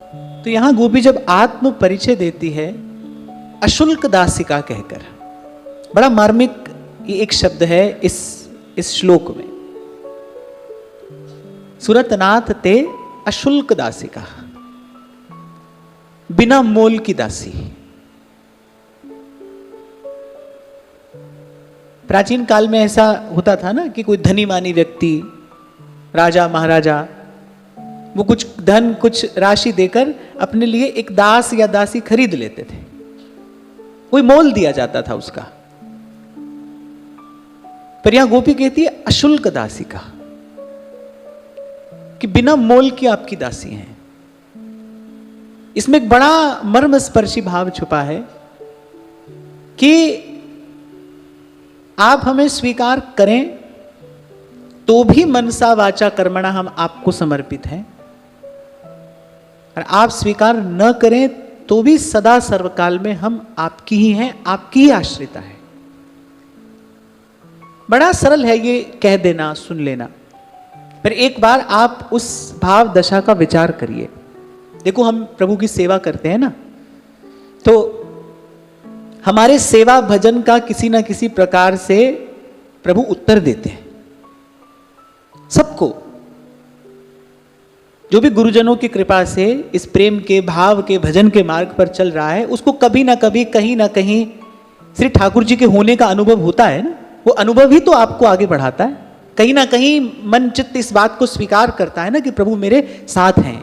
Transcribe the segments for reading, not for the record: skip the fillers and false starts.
तो यहां गोपी जब आत्म परिचय देती है अशुल्क दासिका कहकर, बड़ा मार्मिक ये एक शब्द है इस श्लोक में। सुरतनाथ ते अशुल्क दासिका, बिना मोल की दासी। प्राचीन काल में ऐसा होता था ना कि कोई धनी मानी व्यक्ति, राजा महाराजा, वो कुछ धन कुछ राशि देकर अपने लिए एक दास या दासी खरीद लेते थे, कोई मोल दिया जाता था उसका। पर यहां गोपी कहती है अशुल्क दासिका, कि बिना मोल की आपकी दासी हैं। इसमें एक बड़ा मर्मस्पर्शी भाव छुपा है कि आप हमें स्वीकार करें तो भी मनसा वाचा कर्मणा हम आपको समर्पित हैं, और आप स्वीकार न करें तो भी सदा सर्वकाल में हम आपकी ही हैं, आपकी ही आश्रिता है। बड़ा सरल है ये कह देना, सुन लेना, पर एक बार आप उस भाव दशा का विचार करिए। देखो, हम प्रभु की सेवा करते हैं ना, तो हमारे सेवा भजन का किसी ना किसी प्रकार से प्रभु उत्तर देते हैं सबको। जो भी गुरुजनों की कृपा से इस प्रेम के भाव के भजन के मार्ग पर चल रहा है, उसको कभी ना कभी कहीं ना कहीं श्री ठाकुर जी के होने का अनुभव होता है ना। वो अनुभव ही तो आपको आगे बढ़ाता है। कहीं ना कहीं मन चित्त इस बात को स्वीकार करता है ना कि प्रभु मेरे साथ हैं।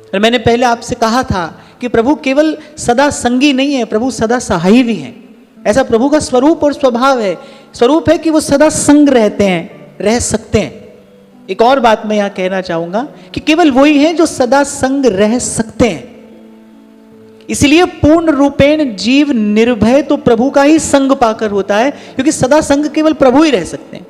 और मैंने पहले आपसे कहा था कि प्रभु केवल सदा संगी नहीं है, प्रभु सदा सहायी भी हैं। ऐसा प्रभु का स्वरूप और स्वभाव है। स्वरूप है कि वो सदा संग रहते हैं, रह सकते हैं। एक और बात मैं यहां कहना चाहूंगा कि केवल वही हैं जो सदा संग रह सकते हैं। इसलिए पूर्ण रूपेण जीव निर्भय तो प्रभु का ही संग पाकर होता है, क्योंकि सदा संग केवल प्रभु ही रह सकते हैं।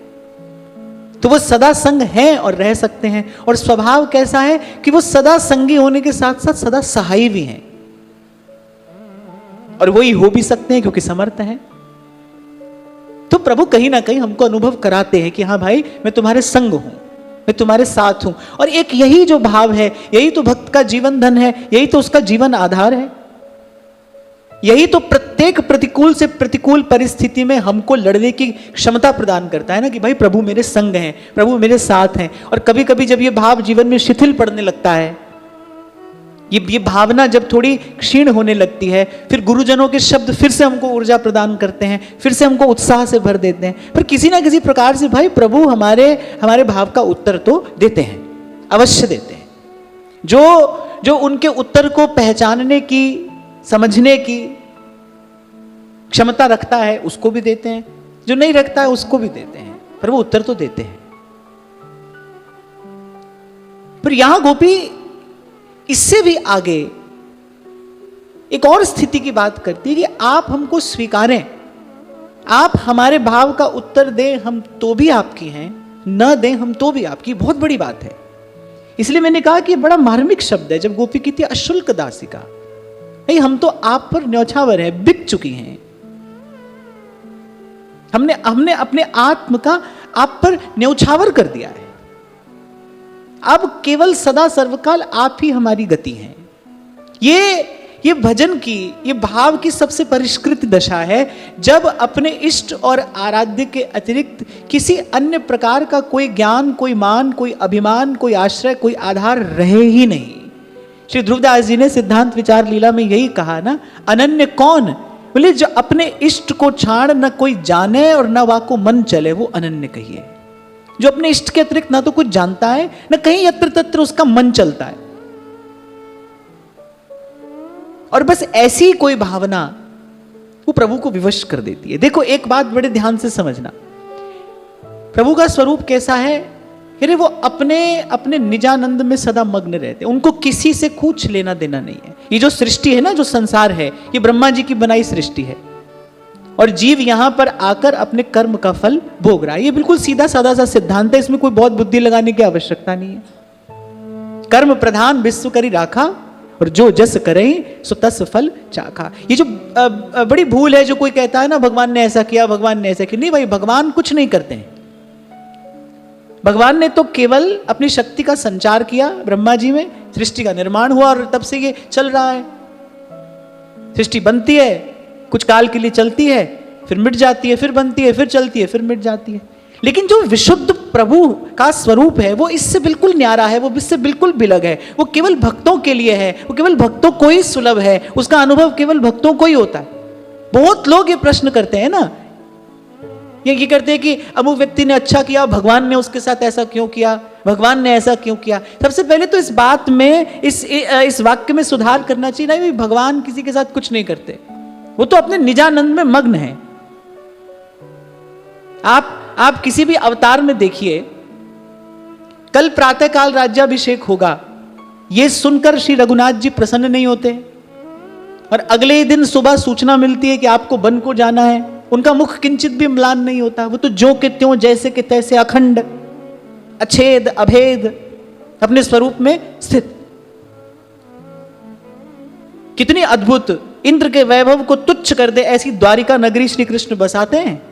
तो वो सदा संग हैं और रह सकते हैं। और स्वभाव कैसा है कि वो सदा संगी होने के साथ साथ सदा सहायी भी हैं, और वही हो भी सकते हैं क्योंकि समर्थ हैं। तो प्रभु कहीं ना कहीं हमको अनुभव कराते हैं कि हाँ भाई, मैं तुम्हारे संग हूं, मैं तुम्हारे साथ हूं। और एक यही जो भाव है, यही तो भक्त का जीवन धन है, यही तो उसका जीवन आधार है। यही तो प्रत्येक प्रतिकूल से प्रतिकूल परिस्थिति में हमको लड़ने की क्षमता प्रदान करता है ना, कि भाई प्रभु मेरे संग हैं, प्रभु मेरे साथ हैं। और कभी कभी जब ये भाव जीवन में शिथिल पड़ने लगता है, ये भावना जब थोड़ी क्षीण होने लगती है, फिर गुरुजनों के शब्द फिर से हमको ऊर्जा प्रदान करते हैं, फिर से हमको उत्साह से भर देते हैं। पर किसी ना किसी प्रकार से भाई प्रभु हमारे भाव का उत्तर तो देते हैं, अवश्य देते हैं। जो उनके उत्तर को पहचानने की, समझने की क्षमता रखता है उसको भी देते हैं, जो नहीं रखता है उसको भी देते हैं, पर वो उत्तर तो देते हैं। पर यहां गोपी इससे भी आगे एक और स्थिति की बात करती है कि आप हमको स्वीकारें, आप हमारे भाव का उत्तर दें, हम तो भी आपकी हैं, न दें हम तो भी आपकी। बहुत बड़ी बात है। इसलिए मैंने कहा कि बड़ा मार्मिक शब्द है जब गोपी कहती है अशुल्क दासिका। नहीं, हम तो आप पर न्यौछावर हैं, बिक चुकी हैं। हमने अपने आत्म का आप पर न्यौछावर कर दिया है। अब केवल सदा सर्वकाल आप ही हमारी गति हैं। ये भजन की, ये भाव की सबसे परिष्कृत दशा है, जब अपने इष्ट और आराध्य के अतिरिक्त किसी अन्य प्रकार का कोई ज्ञान, कोई मान, कोई अभिमान, कोई आश्रय, कोई आधार रहे ही नहीं। श्री ध्रुवदास जी ने सिद्धांत विचार लीला में यही कहा ना, अनन्य कौन? बोले जो अपने इष्ट को छाड़ न कोई जाने और न वाको मन चले, वो अनन्य कहिए। जो अपने इष्ट के अतिरिक्त ना तो कुछ जानता है, न कहीं यत्र तत्र उसका मन चलता है, और बस ऐसी कोई भावना वो प्रभु को विवश कर देती है। देखो, एक बात बड़े ध्यान से समझना, प्रभु का स्वरूप कैसा है? अरे वो अपने निजानंद में सदा मग्न रहते हैं, उनको किसी से कुछ लेना देना नहीं है। ये जो सृष्टि है ना, जो संसार है, ये ब्रह्मा जी की बनाई सृष्टि है, और जीव यहां पर आकर अपने कर्म का फल भोग रहा है। ये बिल्कुल सीधा साधा सा सिद्धांत है, इसमें कोई बहुत बुद्धि लगाने की आवश्यकता नहीं है। कर्म प्रधान विश्व करी राखा, और जो जस करे सो तस फल चाखा। ये जो बड़ी भूल है, जो कोई कहता है ना भगवान ने ऐसा किया, भगवान ने ऐसा किया। नहीं भाई, भगवान कुछ नहीं करते हैं। भगवान ने तो केवल अपनी शक्ति का संचार किया ब्रह्मा जी में, सृष्टि का निर्माण हुआ और तब से ये चल रहा है। सृष्टि बनती है, कुछ काल के लिए चलती है, फिर मिट जाती है, फिर बनती है, फिर चलती है, फिर मिट जाती है। लेकिन जो विशुद्ध प्रभु का स्वरूप है वो इससे बिल्कुल न्यारा है, वो इससे बिल्कुल बिलग है। वो केवल भक्तों के लिए है, वो केवल भक्तों को ही सुलभ है, उसका अनुभव केवल भक्तों को ही होता है। बहुत लोग ये प्रश्न करते हैं ना, ये कहते हैं कि अमुक व्यक्ति ने अच्छा किया, भगवान ने उसके साथ ऐसा क्यों किया, भगवान ने ऐसा क्यों किया। सबसे पहले तो इस बात में, इस वाक्य में सुधार करना चाहिए ना, भगवान किसी के साथ कुछ नहीं करते, वो तो अपने निजानंद में मग्न है। आप किसी भी अवतार में देखिए, कल प्रातःकाल राज्याभिषेक होगा, यह सुनकर श्री रघुनाथ जी प्रसन्न नहीं होते, और अगले ही दिन सुबह सूचना मिलती है कि आपको वन को जाना है, उनका मुख किंचित भी म्लान नहीं होता। वो तो जो के त्यों, जैसे के तैसे, अखंड, अछेद, अभेद, अपने स्वरूप में स्थित। कितनी अद्भुत, इंद्र के वैभव को तुच्छ कर दे ऐसी द्वारिका नगरी श्री कृष्ण बसाते हैं,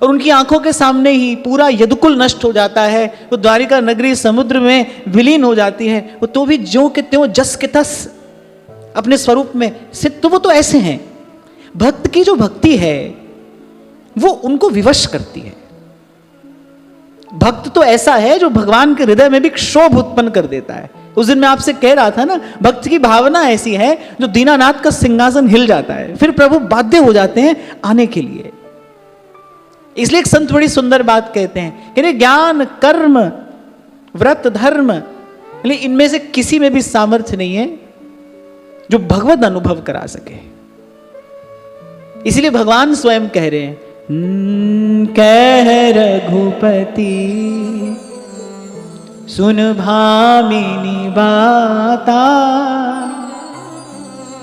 और उनकी आंखों के सामने ही पूरा यदुकुल नष्ट हो जाता है, वो द्वारिका नगरी समुद्र में विलीन हो जाती है, वो तो भी ज्यों के त्यों, जस के तस अपने स्वरूप में स्थित। तो वो तो ऐसे हैं। भक्त की जो भक्ति है वो उनको विवश करती है। भक्त तो ऐसा है जो भगवान के हृदय में भी क्षोभ उत्पन्न कर देता है। उस दिन मैं आपसे कह रहा था ना, भक्त की भावना ऐसी है जो दीनानाथ का सिंहासन हिल जाता है, फिर प्रभु बाध्य हो जाते हैं आने के लिए। इसलिए एक संत बड़ी सुंदर बात कहते हैं कि ज्ञान, कर्म, व्रत, धर्म, इनमें से किसी में भी सामर्थ्य नहीं है जो भगवत अनुभव करा सके। इसलिए भगवान स्वयं कह रहे हैं, कह रघुपति सुन भामिनी बाता,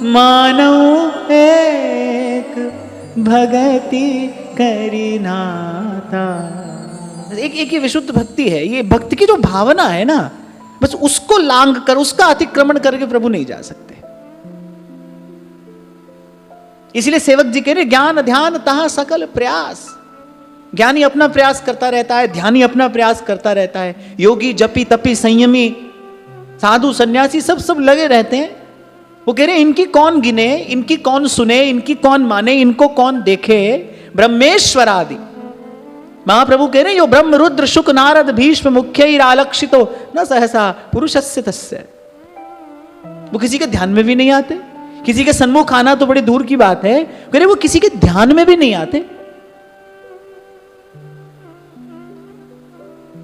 मानव एक भगति करिनाता। एक ये विशुद्ध भक्ति है, ये भक्ति की जो भावना है ना, बस उसको लांग कर, उसका अतिक्रमण करके प्रभु नहीं जा सकते। इसलिए सेवक जी कह रहे, ज्ञान ध्यान तहाँ सकल प्रयास। ज्ञानी अपना प्रयास करता रहता है, ध्यानी अपना प्रयास करता रहता है, योगी, जपी, तपी, संयमी, साधु, सन्यासी सब लगे रहते हैं। वो कह रहे हैं, इनकी कौन गिने, इनकी कौन सुने, इनकी कौन माने, इनको कौन देखे। ब्रह्मेश्वर आदि महाप्रभु कह रहे हैं, यो ब्रह्म रुद्र शुक नारद भीष्म मुख्यैरालक्षितो न सहसा पुरुषस्य तस्य। वो किसी के ध्यान में भी नहीं आते, किसी के सन्मुख आना तो बड़ी दूर की बात है, कह रहे वो किसी के ध्यान में भी नहीं आते।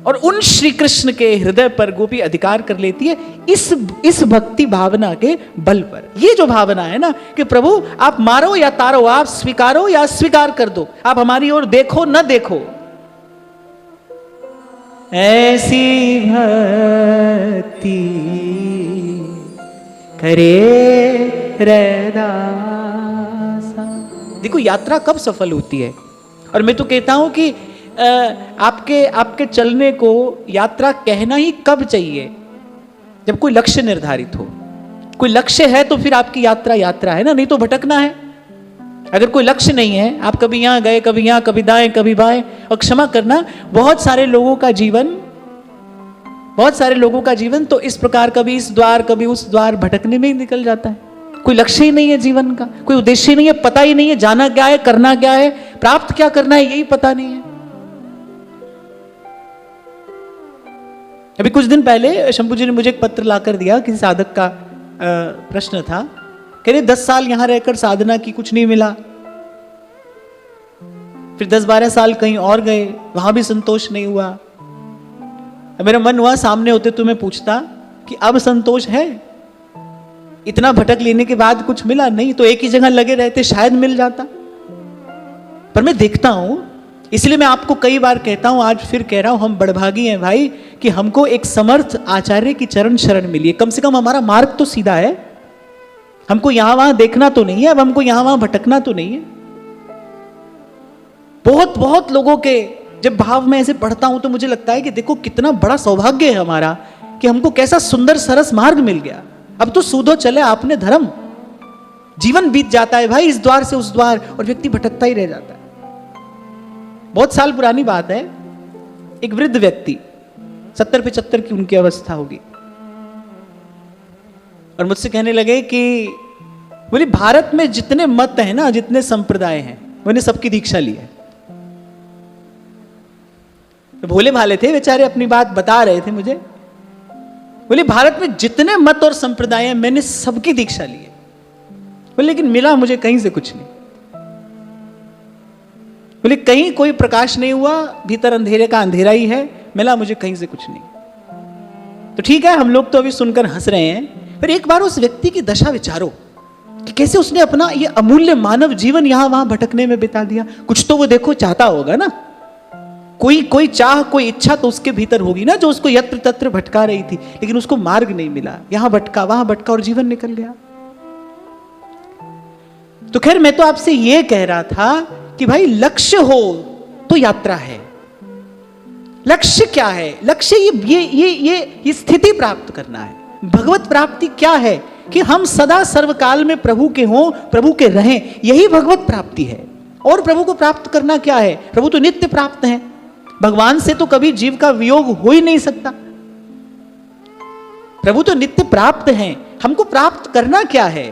और उन श्री कृष्ण के हृदय पर गोपी अधिकार कर लेती है इस भक्ति भावना के बल पर। ये जो भावना है ना कि प्रभु आप मारो या तारो, आप स्वीकारो या स्वीकार कर दो, आप हमारी ओर देखो न देखो, ऐसी भक्ति करे रैदासा। देखो यात्रा कब सफल होती है। और मैं तो कहता हूं कि आपके चलने को यात्रा कहना ही कब चाहिए, जब कोई लक्ष्य निर्धारित हो। कोई लक्ष्य है तो फिर आपकी यात्रा यात्रा है ना, नहीं तो भटकना है। अगर कोई लक्ष्य नहीं है, आप कभी यहां गए, कभी यहां, कभी दाएं, कभी बाएं। और क्षमा करना, बहुत सारे लोगों का जीवन तो इस प्रकार, कभी इस द्वार कभी उस द्वार, भटकने में ही निकल जाता है। कोई लक्ष्य ही नहीं है जीवन का, कोई उद्देश्य ही नहीं है, पता ही नहीं है जाना क्या है, करना क्या है, प्राप्त क्या करना है, यही पता नहीं है। अभी कुछ दिन पहले शंभू जी ने मुझे एक पत्र लाकर दिया, किसी साधक का प्रश्न था, कह रहे 10 साल यहां रहकर साधना की, कुछ नहीं मिला। फिर 10-12 साल कहीं और गए, वहां भी संतोष नहीं हुआ। मेरा मन हुआ सामने होते तो मैं पूछता कि अब संतोष है? इतना भटक लेने के बाद कुछ मिला नहीं, तो एक ही जगह लगे रहते, शायद मिल जाता। पर मैं देखता हूं, इसलिए मैं आपको कई बार कहता हूं, आज फिर कह रहा हूं, हम बड़भागी हैं भाई कि हमको एक समर्थ आचार्य की चरण शरण मिली है। कम से कम हमारा मार्ग तो सीधा है, हमको यहां वहां देखना तो नहीं है, अब हमको यहां वहां भटकना तो नहीं है। बहुत लोगों के जब भाव में ऐसे पढ़ता हूं तो मुझे लगता है कि देखो कितना बड़ा सौभाग्य है हमारा कि हमको कैसा सुंदर सरस मार्ग मिल गया। अब तो सूदो चले आपने धर्म, जीवन बीत जाता है भाई इस द्वार से उस द्वार, और व्यक्ति भटकता ही रह जाता है। बहुत साल पुरानी बात है, एक वृद्ध व्यक्ति, 70-75 की उनकी अवस्था होगी, और मुझसे कहने लगे कि बोले भारत में जितने मत हैं ना, जितने संप्रदाय हैं, मैंने सबकी दीक्षा ली है। तो भोले भाले थे बेचारे, अपनी बात बता रहे थे मुझे। बोले भारत में जितने मत और संप्रदाय हैं मैंने सबकी दीक्षा ली है। बोले लेकिन मिला मुझे कहीं से कुछ नहीं। बोले कहीं कोई प्रकाश नहीं हुआ, भीतर अंधेरे का अंधेरा ही है, मिला मुझे कहीं से कुछ नहीं। तो ठीक है, हम लोग तो अभी सुनकर हंस रहे हैं, पर एक बार उस व्यक्ति की दशा विचारो कि कैसे उसने अपना ये अमूल्य मानव जीवन यहां वहां भटकने में बिता दिया। कुछ तो वो देखो चाहता होगा ना, कोई चाह, कोई इच्छा तो उसके भीतर होगी ना, जो उसको यत्र तत्र भटका रही थी, लेकिन उसको मार्ग नहीं मिला, यहां भटका वहां भटका और जीवन निकल गया। तो खैर मैं तो आपसे यह कह रहा था कि भाई लक्ष्य हो तो यात्रा है। लक्ष्य क्या है? लक्ष्य ये स्थिति प्राप्त करना है। भगवत प्राप्ति क्या है? कि हम सदा सर्वकाल में प्रभु के हों, प्रभु के रहें, यही भगवत प्राप्ति है। और प्रभु को प्राप्त करना क्या है? प्रभु तो नित्य प्राप्त हैं, भगवान से तो कभी जीव का वियोग हो ही नहीं सकता। प्रभु तो नित्य प्राप्त हैं, हमको प्राप्त करना क्या है?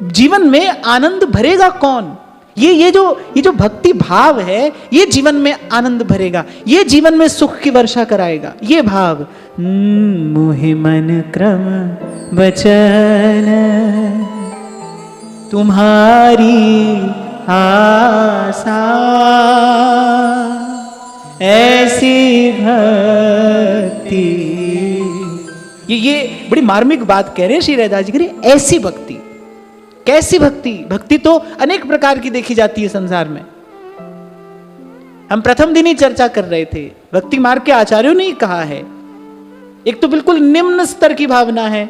जीवन में आनंद भरेगा कौन? ये जो भक्ति भाव है, ये जीवन में आनंद भरेगा, ये जीवन में सुख की वर्षा कराएगा। ये भाव मोहि मन क्रम वचन तुम्हारी आशा, ऐसी भक्ति। ये बड़ी मार्मिक बात कह रहे हैं श्री रैदास जी, कह रहे ऐसी भक्ति। कैसी भक्ति? भक्ति तो अनेक प्रकार की देखी जाती है संसार में। हम प्रथम दिन ही चर्चा कर रहे थे, भक्ति मार्ग के आचार्यों ने कहा है, एक तो बिल्कुल निम्न स्तर की भावना है,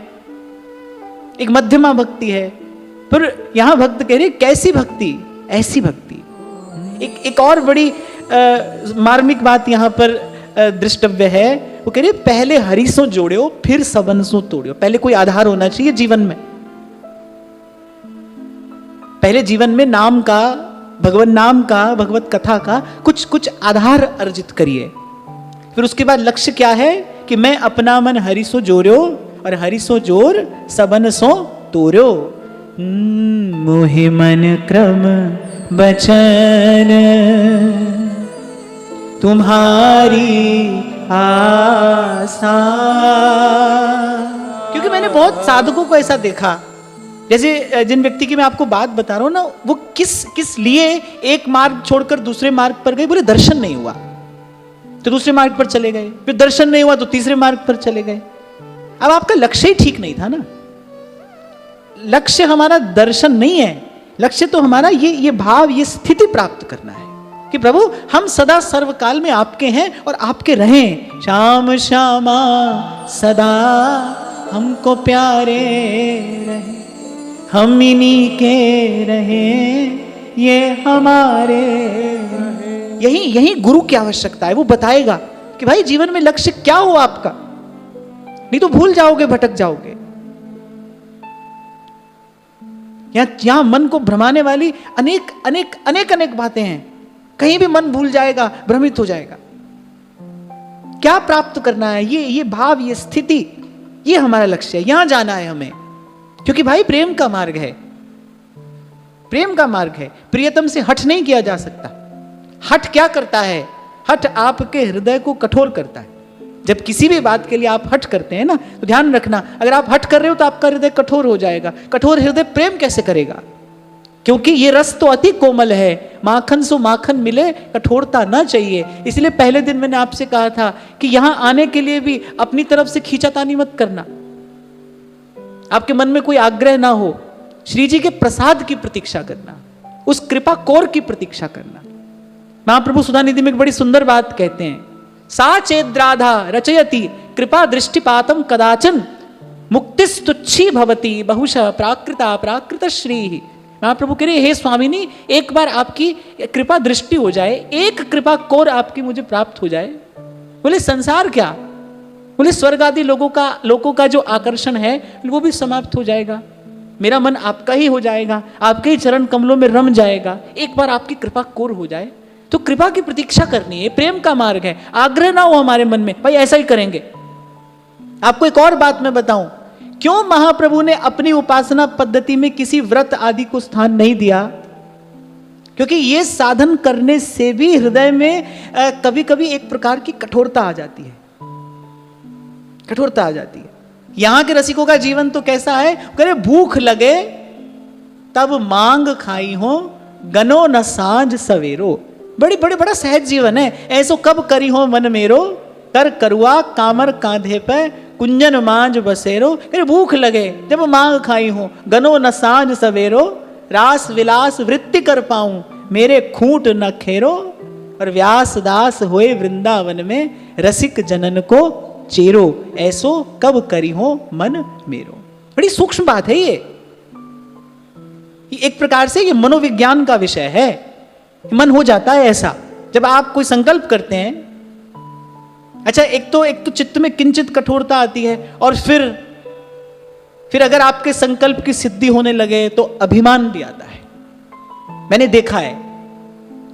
एक मध्यमा भक्ति है, फिर यहां भक्त कह रहे कैसी भक्ति? ऐसी भक्ति। एक और बड़ी मार्मिक बात यहां पर दृष्टव्य है, वो कह रहे पहले हरिसों जोड़ो फिर सबनसों तोड़ो। पहले कोई आधार होना चाहिए जीवन में, पहले जीवन में नाम का, भगवत नाम का, भगवत कथा का कुछ आधार अर्जित करिए। फिर उसके बाद लक्ष्य क्या है? कि मैं अपना मन हरिसो जोड़ो और हरिसो जोर सबन सो तोड़ो। मोहि मन क्रम बचन तुम्हारी आशा। क्योंकि मैंने बहुत साधकों को ऐसा देखा, जैसे जिन व्यक्ति की मैं आपको बात बता रहा हूं ना, वो किस लिए एक मार्ग छोड़कर दूसरे मार्ग पर गए। बोले दर्शन नहीं हुआ तो दूसरे मार्ग पर चले गए, फिर दर्शन नहीं हुआ तो तीसरे मार्ग पर चले गए। अब आपका लक्ष्य ही ठीक नहीं था ना। लक्ष्य हमारा दर्शन नहीं है, लक्ष्य तो हमारा ये भाव, ये स्थिति प्राप्त करना है कि प्रभु हम सदा सर्वकाल में आपके हैं और आपके रहें। श्याम श्यामा सदा हमको प्यारे रहे, हम इन्हीं के रहें, ये हमारे। यही गुरु की आवश्यकता है। वो बताएगा कि भाई जीवन में लक्ष्य क्या हो आपका, नहीं तो भूल जाओगे, भटक जाओगे। यहां मन को भ्रमाने वाली अनेक बातें हैं। कहीं भी मन भूल जाएगा, भ्रमित हो जाएगा। क्या प्राप्त करना है? ये भाव, ये स्थिति, ये हमारा लक्ष्य है। यहां जाना है हमें, क्योंकि भाई प्रेम का मार्ग है, प्रेम का मार्ग है। प्रियतम से हठ नहीं किया जा सकता। हठ क्या करता है? हठ आपके हृदय को कठोर करता है। जब किसी भी बात के लिए आप हठ करते हैं ना, तो ध्यान रखना, अगर आप हठ कर रहे हो तो आपका हृदय कठोर हो जाएगा। कठोर हृदय प्रेम कैसे करेगा? क्योंकि ये रस तो अति कोमल है, माखन सो माखन मिले, कठोरता ना चाहिए। इसलिए पहले दिन मैंने आपसे कहा था कि यहां आने के लिए भी अपनी तरफ से खींचातानी मत करना। आपके मन में कोई आग्रह ना हो, श्री जी के प्रसाद की प्रतीक्षा करना, उस कृपा कोर की प्रतीक्षा करना। महाप्रभु सुधानिधि में एक बड़ी सुंदर बात कहते हैं, सा चेद्राधा रचयति कृपा दृष्टिपातम कदाचन मुक्तिस्तुच्छी भवति बहुशः प्राकृता प्राकृत श्री। महाप्रभु कह रहे हे स्वामिनी, एक बार आपकी कृपा दृष्टि हो जाए, एक कृपा कोर आपकी मुझे प्राप्त हो जाए। बोले संसार क्या, बोले स्वर्ग आदि लोगों का जो आकर्षण है वो भी समाप्त हो जाएगा। मेरा मन आपका ही हो जाएगा, आपके ही चरण कमलों में रम जाएगा। एक बार आपकी कृपा कोर हो जाए तो कृपा की प्रतीक्षा करनी है। प्रेम का मार्ग है। आग्रह ना हो हमारे मन में भाई ऐसा ही करेंगे। आपको एक और बात मैं बताऊं क्यों महाप्रभु ने अपनी उपासना पद्धति में किसी व्रत आदि को स्थान नहीं दिया? क्योंकि ये साधन करने से भी हृदय में कभी कभी एक प्रकार की कठोरता आ जाती है, कठोरता आ जाती है। यहां के रसिकों का जीवन तो कैसा है, करे भूख लगे तब मांग खाई हो, गनो न सांझ सवेरो। बड़ा सहज जीवन है। ऐसो कब करी हो मन मेरो, कर करुआ कामर कांधे पे, कुंजन मांझ बसेरो। करे भूख लगे जब मांग खाई हो, गनो न सांझ सवेरो, रास विलास वृत्ति कर पाऊं, मेरे खूंट न खेरो। और व्यास दास होए वृंदावन में, रसिक जनन को चेरो, ऐसो कब करी हो मन मेरो। बड़ी सूक्ष्म बात है ये। एक प्रकार से ये मनोविज्ञान का विषय है। मन हो जाता है ऐसा जब आप कोई संकल्प करते हैं। अच्छा, एक तो चित्त में किंचित कठोरता आती है, और फिर अगर आपके संकल्प की सिद्धि होने लगे तो अभिमान भी आता है। मैंने देखा है,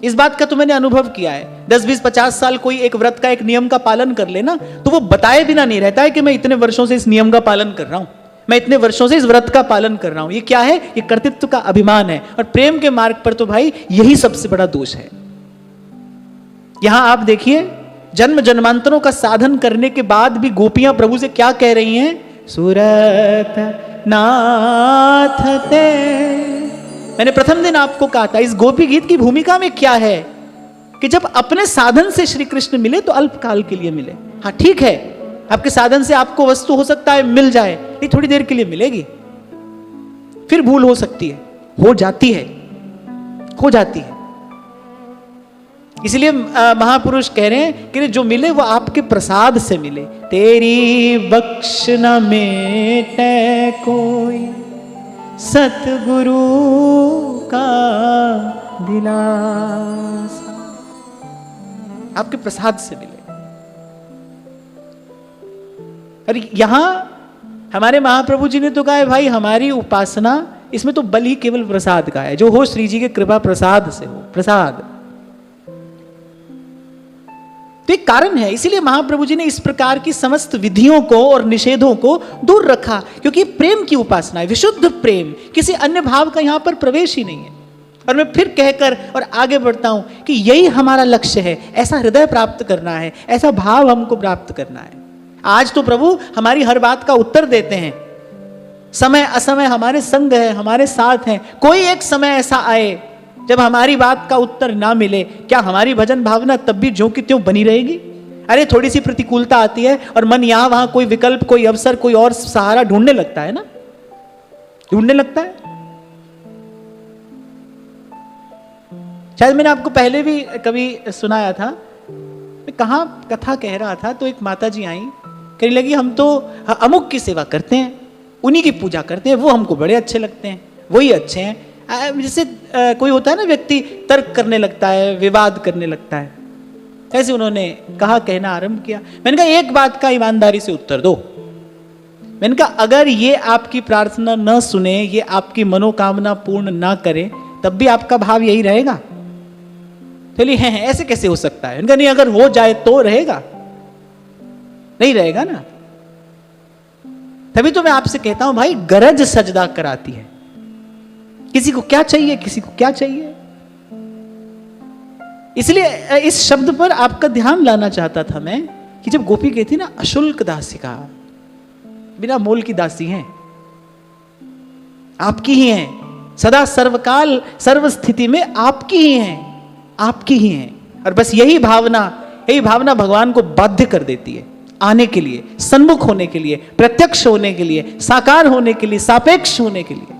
इस बात का तो मैंने अनुभव किया है। 10, 20, 50 साल कोई एक व्रत का, एक नियम का पालन कर लेना, तो वो बताए बिना नहीं रहता है कि मैं इतने वर्षों से इस नियम का पालन कर रहा हूं, मैं इतने वर्षों से इस व्रत का पालन कर रहा हूं। ये क्या है? ये कर्तृत्व का अभिमान है। और प्रेम के मार्ग पर तो भाई यही सबसे बड़ा दोष है। यहां आप देखिए, जन्म जन्मांतरों का साधन करने के बाद भी गोपियां प्रभु से क्या कह रही हैं? सुरत नाथ ते। मैंने प्रथम दिन आपको कहा था, इस गोपी गीत की भूमिका में क्या है कि जब अपने साधन से श्री कृष्ण मिले तो अल्पकाल के लिए मिले। हाँ ठीक है, आपके साधन से आपको वस्तु हो सकता है मिल जाए, ये थोड़ी देर के लिए मिलेगी, फिर भूल हो सकती है, हो जाती है। इसलिए महापुरुष कह रहे हैं कि जो मिले वो आपके प्रसाद से मिले। तेरी बख्श न मेटे कोई, सतगुरु का दिलासा, आपके प्रसाद से मिले। और यहां हमारे महाप्रभु जी ने तो कहा है, भाई हमारी उपासना इसमें तो बल ही केवल प्रसाद का है, जो हो श्री जी के कृपा प्रसाद से हो, प्रसाद। तो एक कारण है, इसीलिए महाप्रभु जी ने इस प्रकार की समस्त विधियों को और निषेधों को दूर रखा, क्योंकि प्रेम की उपासना है, विशुद्ध प्रेम, किसी अन्य भाव का यहां पर प्रवेश ही नहीं है। और मैं फिर कहकर और आगे बढ़ता हूं कि यही हमारा लक्ष्य है, ऐसा हृदय प्राप्त करना है, ऐसा भाव हमको प्राप्त करना है। आज तो प्रभु हमारी हर बात का उत्तर देते हैं, समय असमय हमारे संग है, हमारे साथ हैं। कोई एक समय ऐसा आए जब हमारी बात का उत्तर ना मिले, क्या हमारी भजन भावना तब भी ज्यों की त्यों बनी रहेगी? अरे थोड़ी सी प्रतिकूलता आती है और मन यहां वहां कोई विकल्प, कोई अवसर, कोई और सहारा ढूंढने लगता है ना, ढूंढने लगता है। शायद मैंने आपको पहले भी कभी सुनाया था, मैं कहां कथा कह रहा था, तो एक माता जी आई, कहने लगी हम तो अमुक की सेवा करते हैं, उन्हीं की पूजा करते हैं, वो हमको बड़े अच्छे लगते हैं, वही अच्छे हैं। जैसे कोई होता है ना व्यक्ति तर्क करने लगता है, विवाद करने लगता है, ऐसे उन्होंने कहना आरंभ किया। मैंने कहा एक बात का ईमानदारी से उत्तर दो। मैंने कहा अगर ये आपकी प्रार्थना न सुने, ये आपकी मनोकामना पूर्ण ना करे, तब भी आपका भाव यही रहेगा? चलिए हैं ऐसे कैसे हो सकता है? उनका नहीं, अगर हो जाए तो रहेगा, नहीं रहेगा ना। तभी तो मैं आपसे कहता हूं भाई, गरज सजदा कराती है। किसी को क्या चाहिए, किसी को क्या चाहिए। इसलिए इस शब्द पर आपका ध्यान लाना चाहता था मैं, कि जब गोपी कहती ना अशुल्क दासिका, बिना मोल की दासी हैं, आपकी ही हैं, सदा सर्वकाल सर्व स्थिति में आपकी ही हैं, आपकी ही हैं। और बस यही भावना भगवान को बाध्य कर देती है आने के लिए, सन्मुख होने के लिए, प्रत्यक्ष होने के लिए, साकार होने के लिए, सापेक्ष होने के लिए।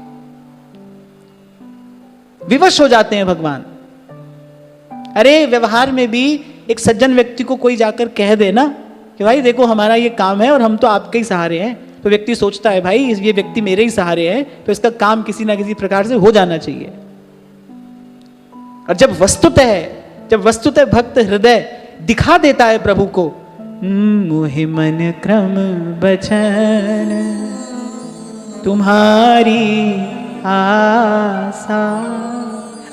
विवश हो जाते हैं भगवान। अरे व्यवहार में भी एक सज्जन व्यक्ति को कोई जाकर कह दे ना कि भाई देखो हमारा ये काम है और हम तो आपके ही सहारे हैं, तो व्यक्ति सोचता है भाई ये व्यक्ति मेरे ही सहारे है, तो इसका काम किसी ना किसी प्रकार से हो जाना चाहिए। और जब वस्तुतः भक्त हृदय दिखा देता है प्रभु को, मोहि मन क्रम बचन तुम्हारी आशा।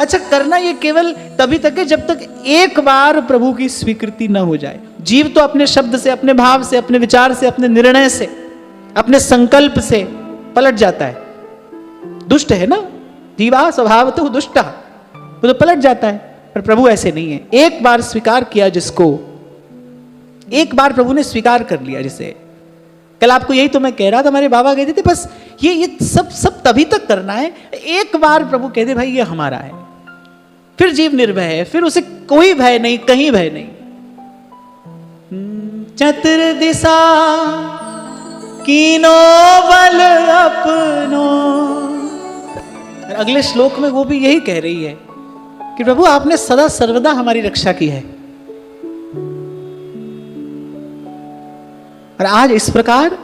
अच्छा, करना ये केवल तभी तक है जब तक एक बार प्रभु की स्वीकृति न हो जाए। जीव तो अपने शब्द से, अपने भाव से, अपने विचार से, अपने निर्णय से अपने संकल्प से पलट जाता है। दुष्ट है ना, जीवा स्वभाव तो दुष्ट, वो तो पलट जाता है। पर प्रभु ऐसे नहीं है। एक बार स्वीकार किया जिसको, एक बार प्रभु ने स्वीकार कर लिया जिसे। कल आपको यही तो मैं कह रहा था, हमारे बाबा कहते थे बस ये सब तभी तक करना है, एक बार प्रभु कहते भाई ये हमारा है, फिर जीव निर्भय है, फिर उसे कोई भय नहीं, कहीं भय नहीं। चतुर्दिशा कीनो बल अपनो। अगले श्लोक में वो भी यही कह रही है कि प्रभु आपने सदा सर्वदा हमारी रक्षा की है। और आज इस प्रकार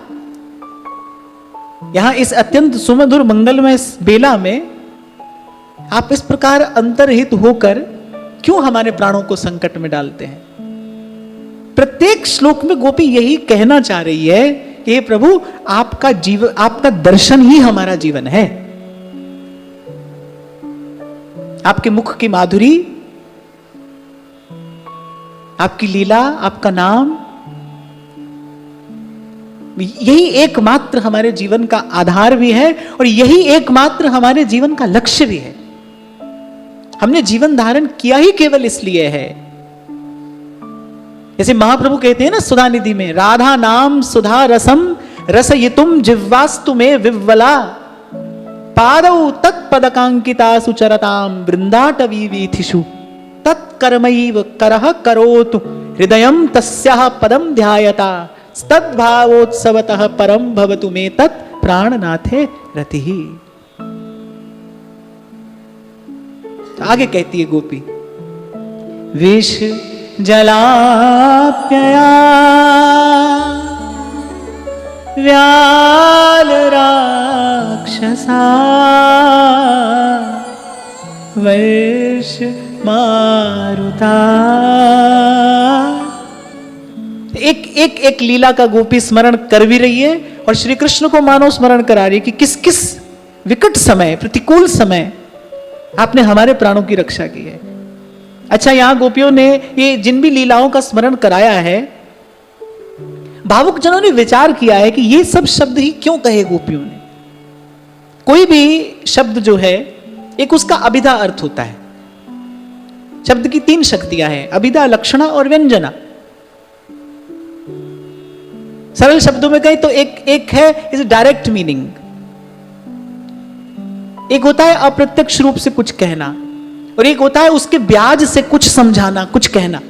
यहां इस अत्यंत सुमधुर मंगलमय बेला में आप इस प्रकार अंतर्हित होकर क्यों हमारे प्राणों को संकट में डालते हैं? प्रत्येक श्लोक में गोपी यही कहना चाह रही है कि हे प्रभु, आपका जीवन, आपका दर्शन ही हमारा जीवन है। आपके मुख की माधुरी, आपकी लीला, आपका नाम, यही एकमात्र हमारे जीवन का आधार भी है और यही एकमात्र हमारे जीवन का लक्ष्य भी है। हमने जीवन धारण किया ही केवल इसलिए है। जैसे महाप्रभु कहते हैं ना सुधा निधि में, राधा नाम सुधा रसम रसयितुम जिह्वास्तु में विव्वला पादौ तत्पदकांकिता सुचरताम वृंदाटवी वीथिषु तत्कर्मैव करः करोतु हृदयं तस्याः पदं ध्यायता तद्भावोत्सवतः परम भवतु मे तत् प्राणनाथे रतिः। आगे कहती है गोपी, विष जलाप्यया व्याल राक्षसा वर्ष मारुता। एक लीला का गोपी स्मरण कर भी रही है और श्री कृष्ण को मानो स्मरण करा रही है कि किस किस विकट समय, प्रतिकूल समय आपने हमारे प्राणों की रक्षा की है। अच्छा, यहां गोपियों ने ये जिन भी लीलाओं का स्मरण कराया है, भावुक जनों ने विचार किया है कि ये सब शब्द ही क्यों कहे गोपियों ने। कोई भी शब्द जो है एक उसका अभिधा अर्थ होता है। शब्द की 3 शक्तियां हैं, अभिधा, लक्षणा और व्यंजना। सरल शब्दों में कहें तो एक है इज डायरेक्ट मीनिंग, एक होता है अप्रत्यक्ष रूप से कुछ कहना, और एक होता है उसके ब्याज से कुछ समझाना, कुछ कहना।